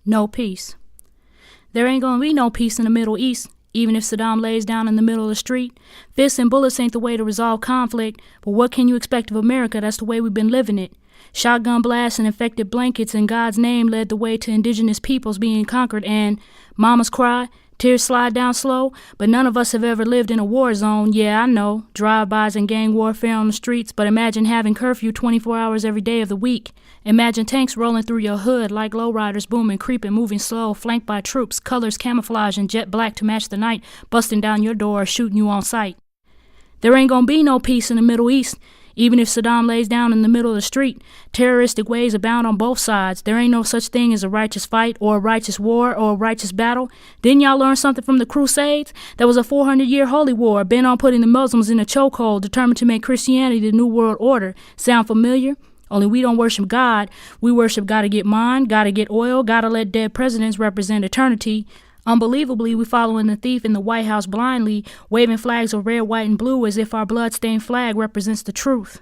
no peace. There ain't gonna be no peace in the Middle East, even if Saddam lays down in the middle of the street. Fists and bullets ain't the way to resolve conflict, but what can you expect of America? That's the way we've been living it. Shotgun blasts and infected blankets in God's name led the way to indigenous peoples being conquered, and mamas cry, tears slide down slow, but none of us have ever lived in a war zone. Yeah, I know, drive-bys and gang warfare on the streets, but imagine having curfew 24 hours every day of the week. Imagine tanks rolling through your hood like lowriders booming, creeping, moving slow, flanked by troops, colors camouflaged in jet black to match the night, busting down your door, shooting you on sight. There ain't gonna be no peace in the Middle East, even if Saddam lays down in the middle of the street. Terroristic ways abound on both sides. There ain't no such thing as a righteous fight or a righteous war or a righteous battle. Didn't y'all learn something from the Crusades? That was a 400-year holy war bent on putting the Muslims in a chokehold, determined to make Christianity the new world order. Sound familiar? Only we don't worship God. We worship gotta get mine, gotta get oil, gotta let dead presidents represent eternity. Unbelievably, we following the thief in the White House blindly, waving flags of red, white, and blue as if our blood-stained flag represents the truth.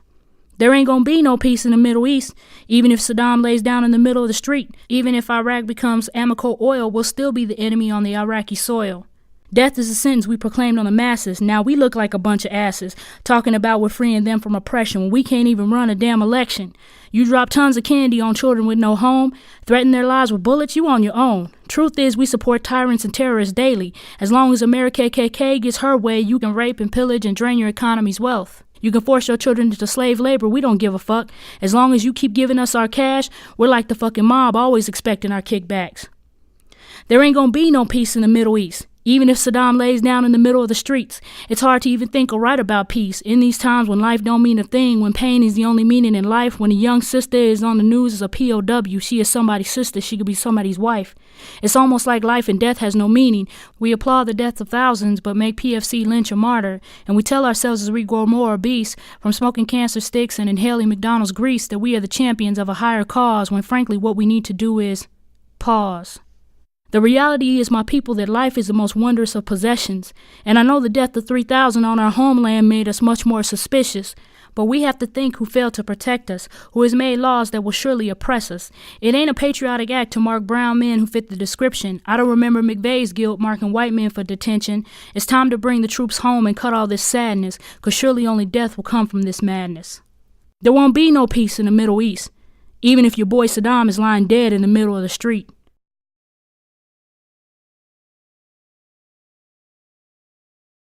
There ain't gonna be no peace in the Middle East, even if Saddam lays down in the middle of the street. Even if Iraq becomes Amoco oil, we'll still be the enemy on the Iraqi soil. Death is a sentence we proclaimed on the masses. Now we look like a bunch of asses, talking about we're freeing them from oppression when we can't even run a damn election. You drop tons of candy on children with no home, threaten their lives with bullets, you on your own. Truth is, we support tyrants and terrorists daily. As long as America KKK gets her way, you can rape and pillage and drain your economy's wealth. You can force your children into slave labor, we don't give a fuck. As long as you keep giving us our cash, we're like the fucking mob, always expecting our kickbacks. There ain't gonna be no peace in the Middle East, even if Saddam lays down in the middle of the streets. It's hard to even think or write about peace in these times when life don't mean a thing, when pain is the only meaning in life, when a young sister is on the news as a POW, she is somebody's sister, she could be somebody's wife. It's almost like life and death has no meaning. We applaud the deaths of thousands, but make PFC lynch a martyr. And we tell ourselves as we grow more obese, from smoking cancer sticks and inhaling McDonald's grease, that we are the champions of a higher cause, when frankly what we need to do is pause. The reality is, my people, that life is the most wondrous of possessions, and I know the death of 3,000 on our homeland made us much more suspicious, but we have to think who failed to protect us, who has made laws that will surely oppress us. It ain't a patriotic act to mark brown men who fit the description. I don't remember McVeigh's guilt marking white men for detention. It's time to bring the troops home and cut all this sadness, cause surely only death will come from this madness. There won't be no peace in the Middle East, even if your boy Saddam is lying dead in the middle of the street.